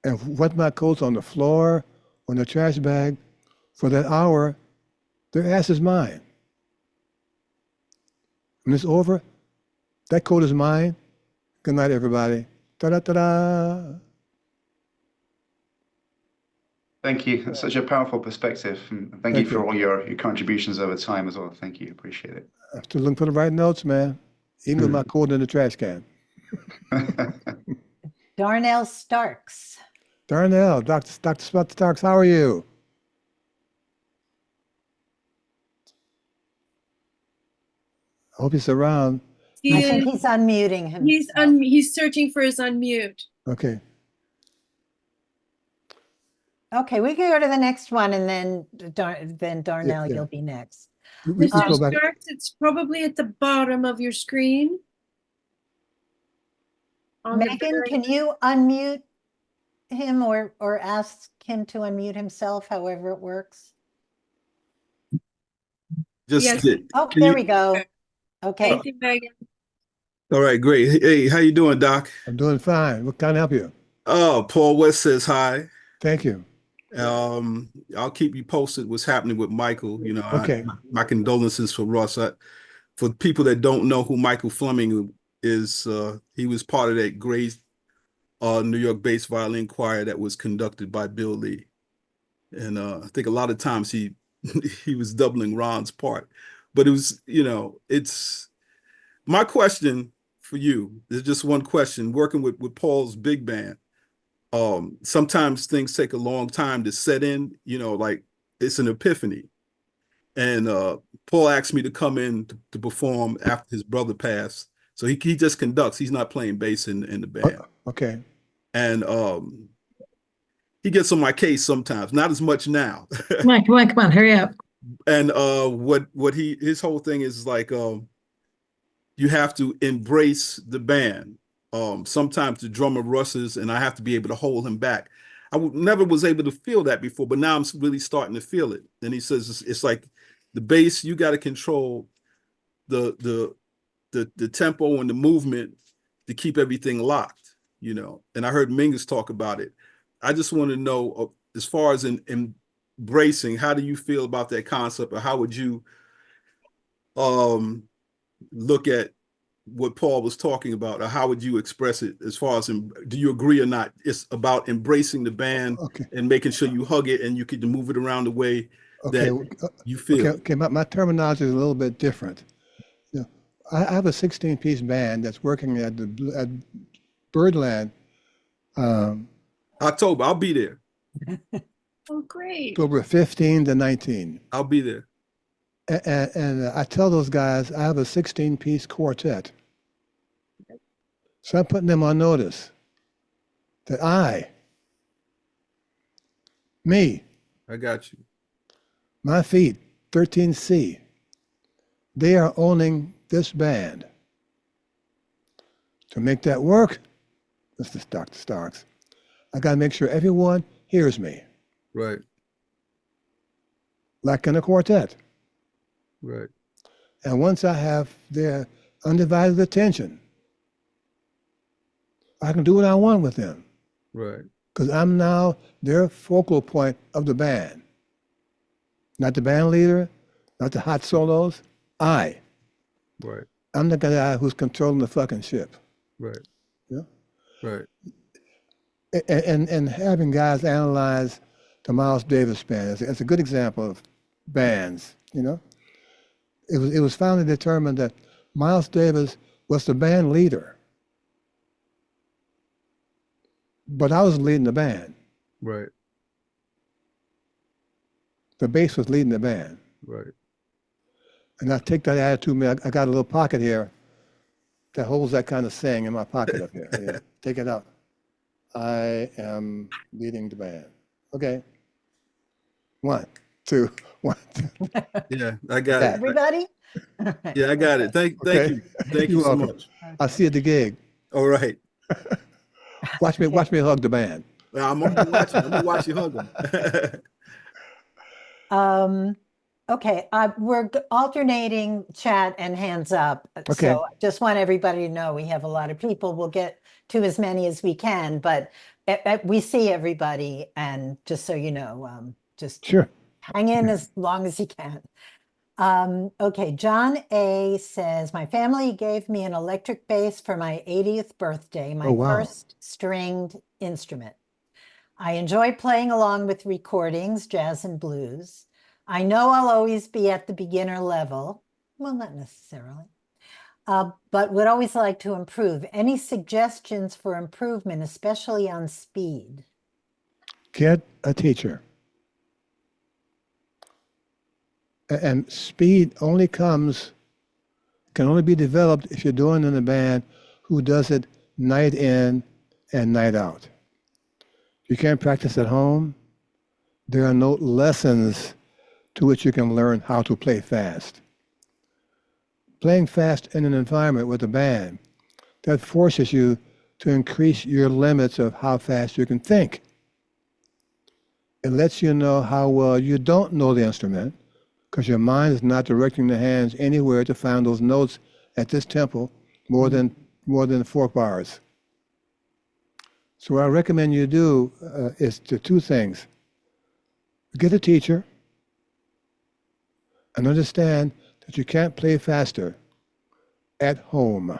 And what my coat's on the floor, on the trash bag, for that hour, their ass is mine. When it's over, that coat is mine. Good night, everybody. Ta-da-ta-da. Thank you. That's such a powerful perspective. And thank you for all your contributions over time as well. Thank you. Appreciate it. I'm still looking for the right notes, man. Even with my coat in the trash can. Darnell Starks. Darnell, Dr. Starks, how are you? I hope he's around. I think he's unmuting him. He's searching for his unmute. Okay. Okay, we can go to the next one and then Darnell, yeah. you'll be next. We Mr. go back. Starks, it's probably at the bottom of your screen. On the Megan, very- can you unmute him or ask him to unmute himself, however it works? Just Yes. did. Oh, Can there you- we go. Okay. Thank you, Megan. All right, great. Hey, how you doing, Doc? I'm doing fine. What can I help you? Oh, Paul West says hi. Thank you. I'll keep you posted what's happening with Michael. You know, Okay. my condolences for Russ. For people that don't know who Michael Fleming is, he was part of that great New York-based violin choir that was conducted by Bill Lee. And I think a lot of times he he was doubling Ron's part. But it was, it's my question for you. There's just one question. Working with Paul's big band, sometimes things take a long time to set in, like it's an epiphany. And Paul asked me to come in to perform after his brother passed. So he just conducts. He's not playing bass in the band. Okay. And he gets on my case sometimes, not as much now. Come on, hurry up. And his whole thing is like, you have to embrace the band. Sometimes the drummer rushes and I have to be able to hold him back. Never was able to feel that before, but now I'm really starting to feel it. And he says it's like the bass, you got to control the tempo and the movement to keep everything locked, And I heard Mingus talk about it. I just want to know, as far as embracing, how do you feel about that concept, or how would you look at what Paul was talking about, or how would you express it as far as, do you agree or not? It's about embracing the band and making sure you hug it and you can move it around the way that you feel. Okay. My terminology is a little bit different. I have a 16-piece band that's working at Birdland. October, I'll be there. Oh, great. October 15 to 19. I'll be there. And I tell those guys I have a 16-piece quartet. So I'm putting them on notice that me, I got you. my feet, 13C, they are owning this band. To make that work, Mr. Dr. Starks, I got to make sure everyone hears me. Right. Like in a quartet. Right. And once I have their undivided attention, I can do what I want with them. Right. Because I'm now their focal point of the band. Not the band leader, not the hot solos, I. Right. I'm the guy who's controlling the fucking ship. Right. Yeah. Right. And having guys analyze the Miles Davis band is a good example of bands, It was finally determined that Miles Davis was the band leader, but I was leading the band. Right. The bass was leading the band. Right. And I take that attitude, man, I got a little pocket here that holds that kind of saying in my pocket up here. Yeah, take it out. I am leading the band. Okay. 1, 2, 1, 2. Yeah, I got it. Everybody? Yeah, I got it. Thank you. Thank you You're so welcome. much. I'll see you at the gig. All right. Watch me hug the band. I'm gonna watch you hug them. Okay, we're alternating chat and hands up. Okay. So I just want everybody to know we have a lot of people. We'll get to as many as we can, but we see everybody, and just so you know, just Sure. hang in as long as you can. Okay, John A says, my family gave me an electric bass for my 80th birthday, my Oh, wow. first stringed instrument. I enjoy playing along with recordings, jazz and blues. I know I'll always be at the beginner level. Well, not necessarily, but would always like to improve. Any suggestions for improvement, especially on speed? Get a teacher. And speed can only be developed if you're doing it in a band who does it night in and night out. You can't practice at home. there are no lessons to which you can learn how to play fast. Playing fast in an environment with a band, that forces you to increase your limits of how fast you can think. It lets you know how well you don't know the instrument, because your mind is not directing the hands anywhere to find those notes at this tempo more than 4 bars. So what I recommend you do is to 2 things. Get a teacher and understand that you can't play faster at home.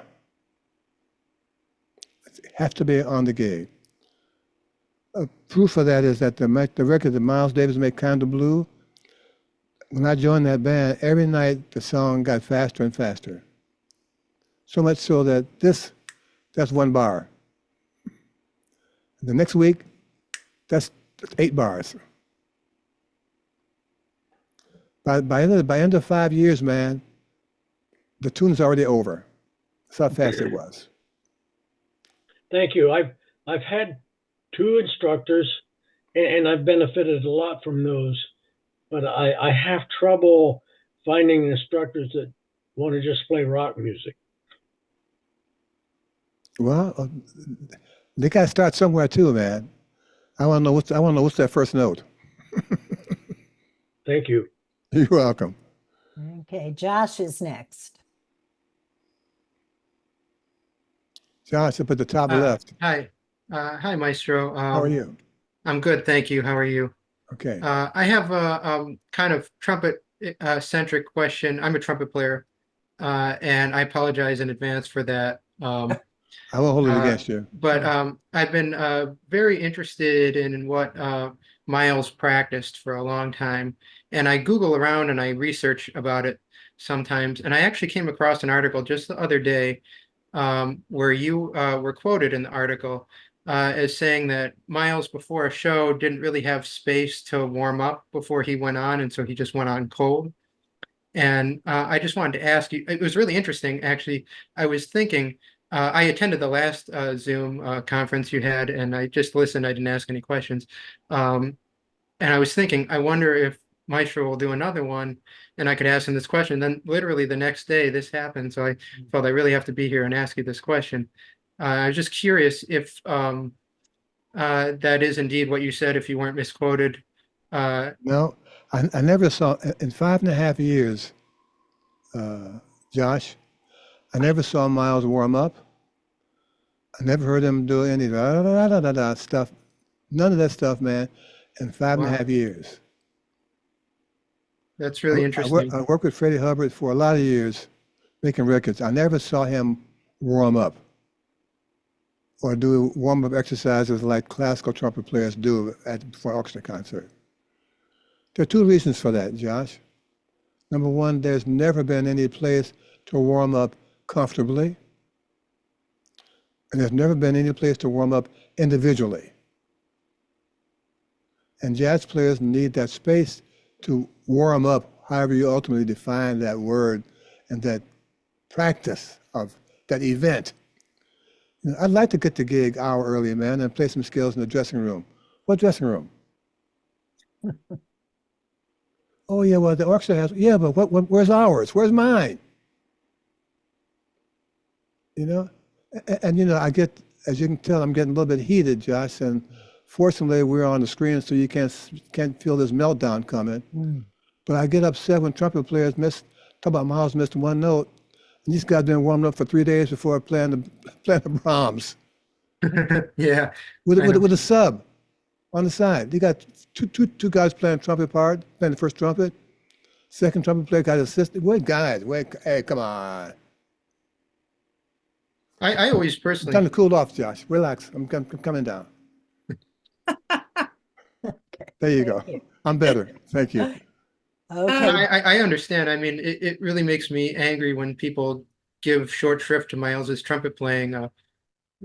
You have to be on the gig. Proof of that is that the record that Miles Davis made, Kind of Blue, when I joined that band, every night the song got faster and faster. So much so that that's 1 bar. The next week, that's 8 bars. By end of 5 years, man, the tune's already over. That's how fast it was. Thank you. I've had 2 instructors, and I've benefited a lot from those. But I have trouble finding instructors that want to just play rock music. Well, they got to start somewhere too, man. I want to know what's that first note. Thank you. You're welcome. Okay, Josh is next. Josh, up at the top left. Hi. Hi, Maestro. How are you? I'm good, thank you. How are you? Okay. I have a kind of trumpet centric question. I'm a trumpet player, and I apologize in advance for that. I won't hold it against you. But I've been very interested in what Miles practiced for a long time, and I Google around and I research about it sometimes. And I actually came across an article just the other day where you were quoted in the article as saying that Miles before a show didn't really have space to warm up before he went on, and so he just went on cold. And I just wanted to ask you, it was really interesting, actually. I was thinking, I attended the last Zoom conference you had, and I just listened. I didn't ask any questions. And I was thinking, I wonder if Maestro will do another one, and I could ask him this question. Then literally the next day this happened, so I felt I really have to be here and ask you this question. I was just curious if that is indeed what you said, if you weren't misquoted. No, I never saw, in 5.5 years, Josh, I never saw Miles warm up. I never heard him do any stuff. None of that stuff, man, in 5.5 years. That's really interesting. I worked with Freddie Hubbard for a lot of years making records. I never saw him warm up or do warm-up exercises like classical trumpet players do for an orchestra concert. There are 2 reasons for that, Josh. Number one, there's never been any place to warm up comfortably, and there's never been any place to warm up individually. And jazz players need that space to warm up, however you ultimately define that word and that practice of that event. You know, I'd like to get the gig an hour early, man, and play some scales in the dressing room. What dressing room? Oh yeah, well the orchestra has. Yeah, but where's ours? Where's mine? You know, and you know, I get, as you can tell, I'm getting a little bit heated, Josh, and fortunately we're on the screen, so you can't feel this meltdown coming. But I get upset when trumpet players talk about Miles missed 1 note, and these guys been warming up for 3 days before playing the Brahms. Yeah. With a sub on the side. They got two guys playing trumpet part, playing the first trumpet. Second trumpet player got assistant. Wait, guys, hey, come on. I always personally. Time to cool off, Josh. Relax. I'm coming down. There you go. I'm better. Thank you. Okay. I understand. I mean, it really makes me angry when people give short shrift to Miles's trumpet playing.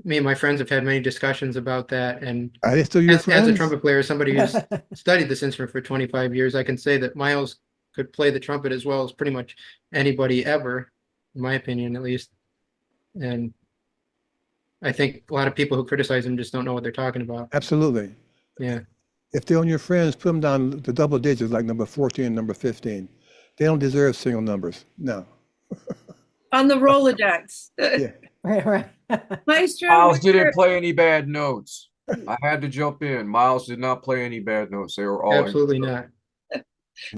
Me and my friends have had many discussions about that. And are they still your as friends? a trumpet player, somebody who's studied this instrument for 25 years, I can say that Miles could play the trumpet as well as pretty much anybody ever, in my opinion, at least. And I think a lot of people who criticize him just don't know what they're talking about. Absolutely. Yeah. If they're on your friends, put them down the double digits, like number 14, number 15. They don't deserve single numbers. No. On the Rolodex. Yeah. Right, right. Maestro, Miles what's your- didn't play any bad notes. I had to jump in. Miles did not play any bad notes. They were all Absolutely not.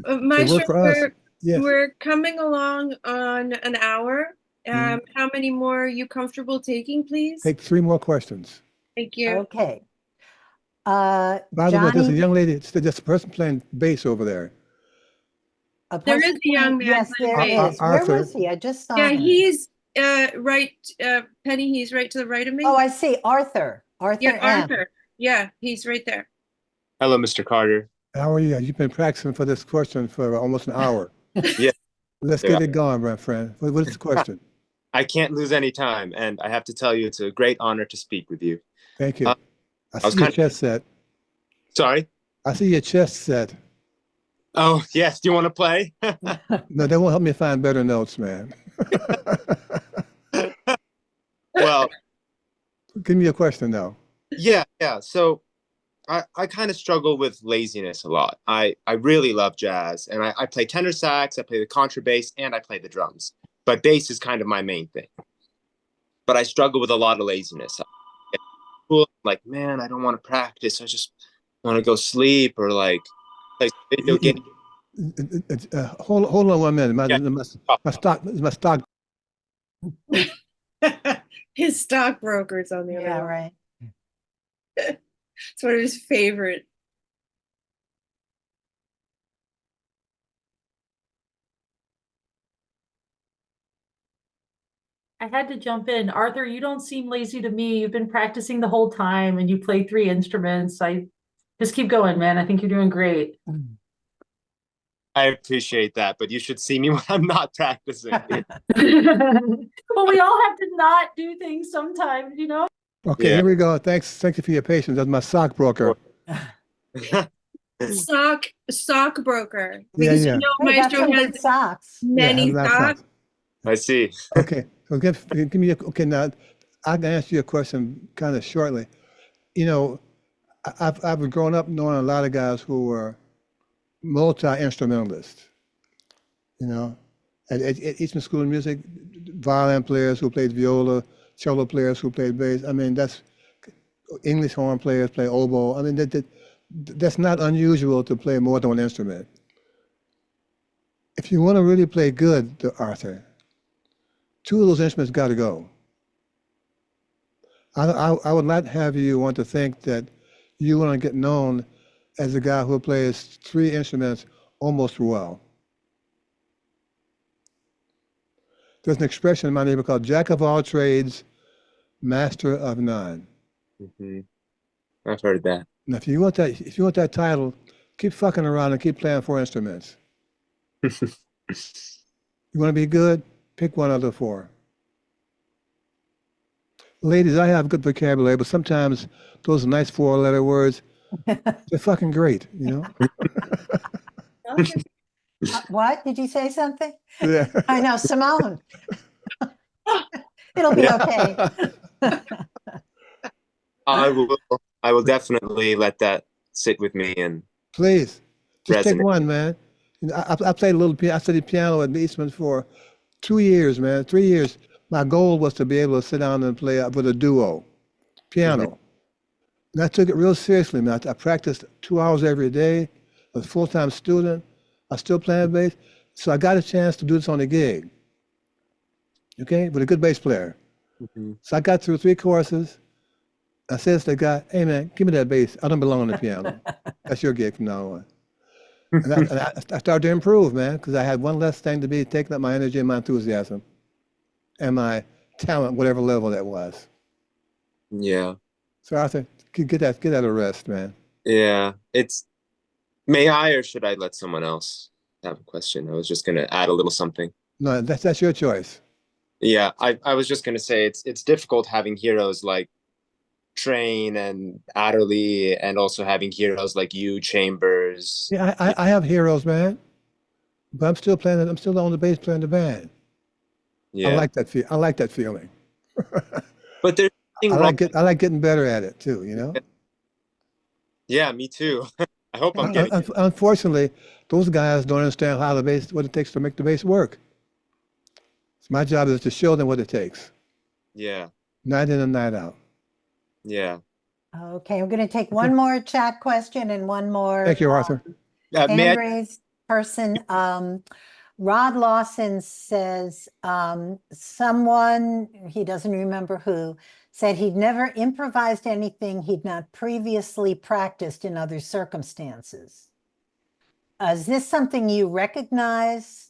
Maestro, for us. Yes. we're coming along on an hour. How many more are you comfortable taking, please? Take 3 more questions. Thank you. Okay. By the way, there's a Johnny, young lady, there's a person playing bass over there. a There person is a young playing- man Yes, playing there bass. is. Where Arthur. was he? I just saw Yeah, him. he's right, Penny, he's right to the right of me. Oh, I see. Arthur. Arthur Yeah, M. Arthur. Yeah, he's right there. Hello, Mr. Carter. How are you? You've been practicing for this question for almost an hour. Yeah, Let's get it going, my friend. What is the question? I can't lose any time, and I have to tell you, it's a great honor to speak with you. Thank you. I I was see your kind of- chest set. Sorry? I see your chest set. Oh, yes. Do you want to play? No, that won't help me find better notes, man. Well, Give me a question now. yeah. So I kind of struggle with laziness a lot. I really love jazz, and I play tenor sax, I play the contrabass, and I play the drums. But bass is kind of my main thing. But I struggle with a lot of laziness. Like, man, I don't want to practice. I just want to go sleep or like play video game. Hold on 1 minute. My stock. His stockbroker's on the other Yeah, one. right. It's one of his favorite. I had to jump in. Arthur, you don't seem lazy to me. You've been practicing the whole time and you play 3 instruments. I just keep going, man. I think you're doing great. I appreciate that, but you should see me when I'm not practicing. But we all have to not do things sometimes, you know? Okay, Yeah. here we go. Thanks you for your patience. That's my sock broker. Stockbroker. Yeah, Because yeah. you know Hey, got Maestro some has good socks. many Yeah, I have socks. socks. I see. Okay, so give me okay now. I can ask you a question kind of shortly. You know, I've grown up knowing a lot of guys who were multi-instrumentalists. You know, at Eastman School of Music, violin players who played viola, cello players who played bass. I mean, that's English horn players play oboe. I mean, that's not unusual to play more than one instrument. If you want to really play good, Arthur, 2 of those instruments got to go. I would not have you want to think that you want to get known as a guy who plays 3 instruments almost well. There's an expression in my neighborhood called "Jack of all trades, master of none." I've heard that. Now, if you want that title, keep fucking around and keep playing 4 instruments. You want to be good? Pick one of the 4. Ladies, I have good vocabulary, but sometimes those nice 4-letter words, they're fucking great, you know? What? Did you say something? Yeah. I know, Simone. It'll be okay. I will definitely let that sit with me and Please, just take resonate. one, man. You know, I played a little piano. I studied piano at Eastman for 2 years, man, 3 years. My goal was to be able to sit down and play with a duo, piano. And I took it real seriously, man. I practiced 2 hours every day. I was a full-time student. I was still playing bass. So I got a chance to do this on a gig, okay, with a good bass player. So I got through 3 courses. I said to the guy, "Hey, man, give me that bass. I don't belong on the piano. That's your gig from now on." And I started to improve, man, because I had one less thing to be taking up my energy and my enthusiasm and my talent, whatever level that was. Yeah. So Arthur, get that a rest, man. Yeah. May I or should I let someone else have a question? I was just gonna add a little something. No, that's your choice. Yeah, I was just gonna say it's difficult having heroes like Train and Adderley, and also having heroes like you, Chambers. Yeah, I have heroes, man, but I'm still playing. I'm still on the bass playing the band. Yeah. I like that feeling. But there's I like getting better at it too. You know. Yeah, me too. I hope I'm getting it. Unfortunately, those guys don't understand how the bass, what it takes to make the bass work. So my job is to show them what it takes, Yeah, night in and night out. yeah. Okay, we're going to take one more chat question and one more Thank you, Arthur. May I- hand raised person. Rod Lawson says someone, he doesn't remember who, said he'd never improvised anything he'd not previously practiced in other circumstances. Is this something you recognize,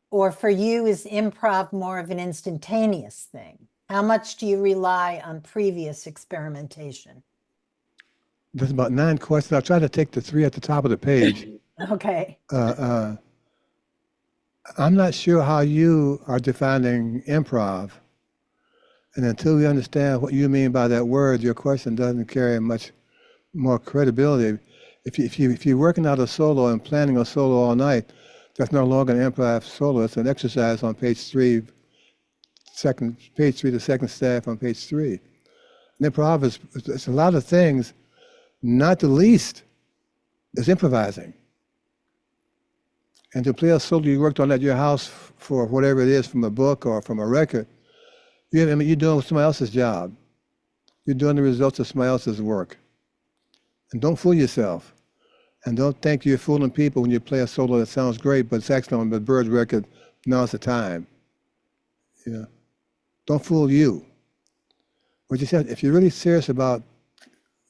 or for you is improv more of an instantaneous thing? How much do you rely on previous experimentation? There's about 9 questions. I'll try to take the 3 at the top of the page. Okay. I'm not sure how you are defining improv. And until we understand what you mean by that word, your question doesn't carry much more credibility. If you're working out a solo and planning a solo all night, that's no longer an improv solo. It's an exercise on page 3, the second staff on page 3. And improv is it's a lot of things, not the least is improvising. And to play a solo you worked on at your house for whatever it is, from a book or from a record, you're doing somebody else's job. You're doing the results of somebody else's work. And don't fool yourself. And don't think you're fooling people when you play a solo that sounds great, but it's actually on the Byrds record, now's the time. Yeah. Don't fool you. What you said, if you're really serious about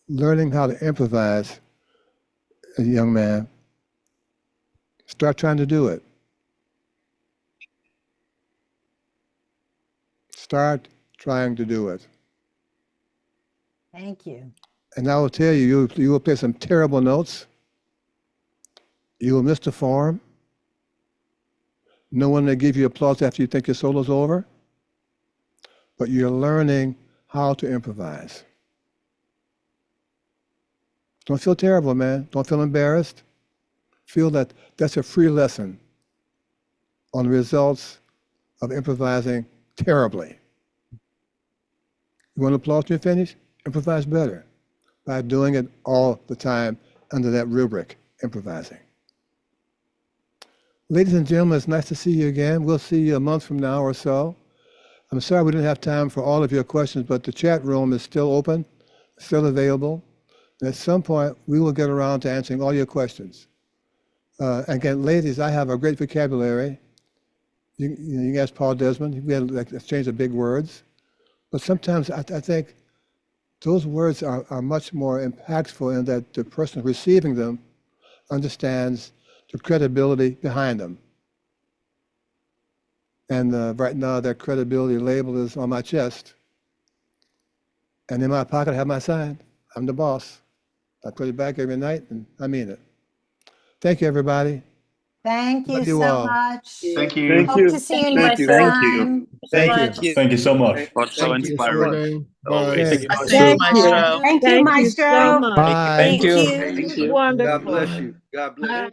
learning how to improvise, a young man, start trying to do it. Start trying to do it. Thank you. And I will tell you, you will play some terrible notes. You will miss the form. No one will give you applause after you think your solo's over. But you're learning how to improvise. Don't feel terrible, man. Don't feel embarrassed. Feel that that's a free lesson on the results of improvising terribly. You want applause when you finish? Improvise better by doing it all the time under that rubric, improvising. Ladies and gentlemen, it's nice to see you again. We'll see you a month from now or so. I'm sorry we didn't have time for all of your questions, but the chat room is still open, still available. And at some point, we will get around to answering all your questions. Again, ladies, I have a great vocabulary. You can ask Paul Desmond. We had like exchange of big words. But sometimes I think those words are much more impactful in that the person receiving them understands the credibility behind them. And right now, that credibility label is on my chest. And in my pocket, I have my sign. I'm the boss. I put it back every night, and I mean it. Thank you, everybody. Thank you Love you so all. much. Thank you. Hope to see you next time. Thank you. Thank you so much. So inspiring. Okay. Thank you, Maestro. Thank you, Maestro. Bye. Thank you. Thank you. Wonderful. God bless you. God bless you.